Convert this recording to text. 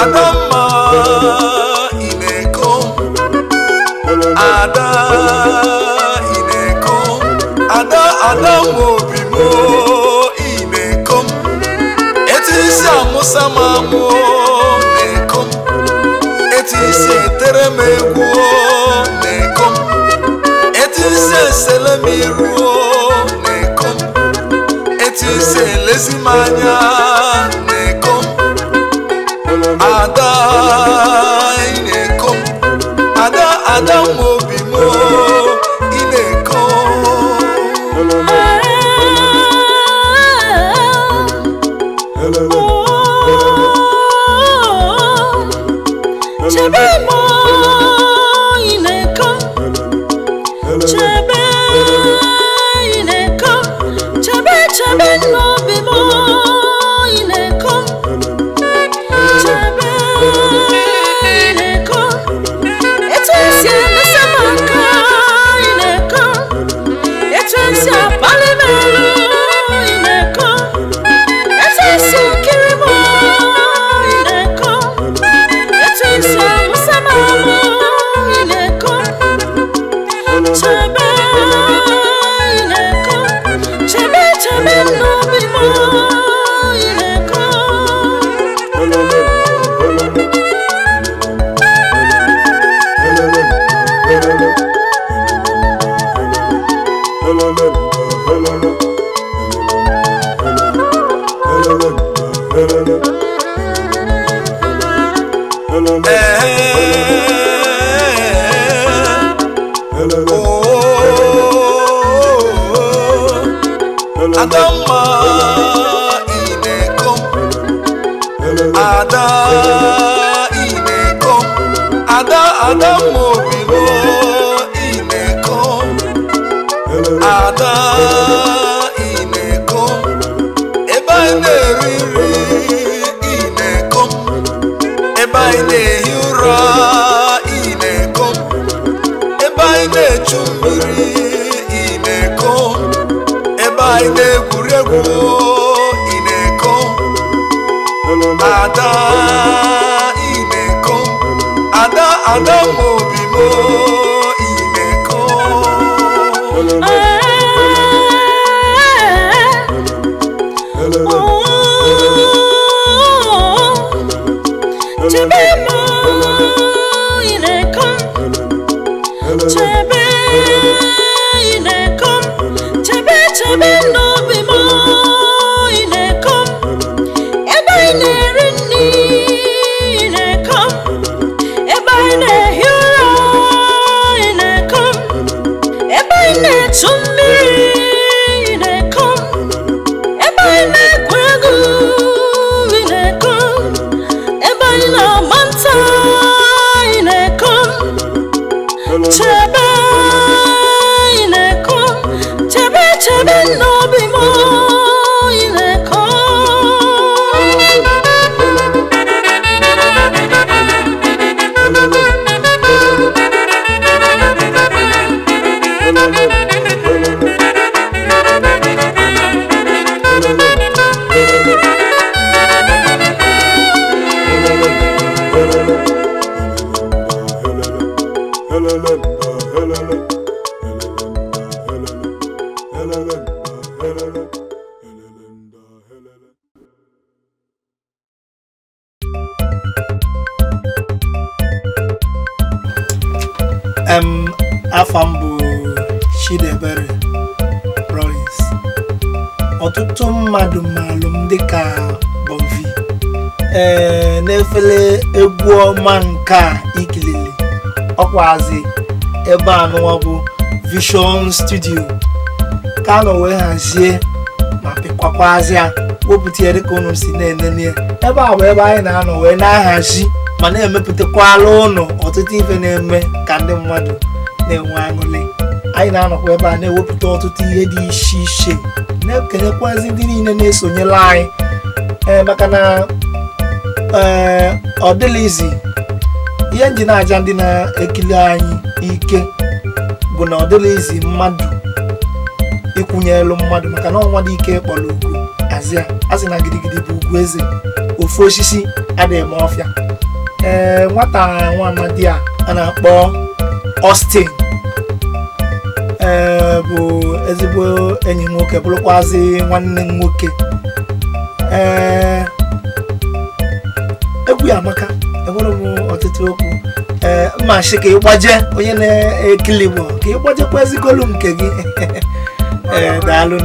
Adamma ineko Ada ineko Ada mobimo ineko Etisi amusa mamo neko Etisi eteremego neko Etisi selemiru neko Etisi lezimanya neko Ada ineko Ada mobimo ineko Chebe mo ineko Chebe ineko Chebe no bimo ineko Chebe ineko Etusia nasamaka ineko Etusia palimelo ineko Etusia kirimo ineko Etusia musamamo ineko Chebe ineko Chebe no bimo ineko Adamma ineko Ada ineko Ada mobimo ineko Ada ineko Eba ineriri ineko Eba inehura ineko Eba inechumiri ineko Eba ineguregu ineko Ada ineko Ada mobimo ineko Chebe mo ineko Chebe ineko Chebe no bimo ineko Eba inerini ineko Eba inehura ineko Eba inechumiri ineko Eba inekwegu ineko Eba inamanta ineko Chebe ineko Chebe no bimo ineko Afambu Chidebere Rollins ọtụtụ mmadụ malum dịka Bonvi na-efele egwu ọma nke ikilili ọkwazi ebe anụwa bụ Vision Studio ka nọ wee hazie ma pịkwakwazịa wepụta ya dịka unu si na-enene ebe a bụ ebe anyị na-anọ wee na-ahazi ma na-emepụtakwala ụnụ ọtụtụ ife na-eme ka ndị mmadụ na-enwe aṅụrị. Anyị na-anọkwa ebe a na-ewepụta ọtụtụ ihe dị iche iche na-ekenekwazi ndị niile na-esonyela anyị maka na ọ dịla izi ihe nji na-aja ndị na-ekili anyị ike bụ na ọ dịla izi mmadụ ikwunye elu mmadụ maka na ọnwa dị ike kpọrọ okwu azịa asị na gidigidi bụ ugwu eze ofu osisi adịghị ma ọfịa nwata nwa amadi a na-akpọ Austin bụ ezigbo enyi nwoke bụrụkwazi nwanne m nwoke. Egwu ya amaka, enwere m ọtụtụ okwu. Mmachi ka ịgbaje onye na-ekili bụ ka ịgbajekwa ezigolu nke gị. Daalụ.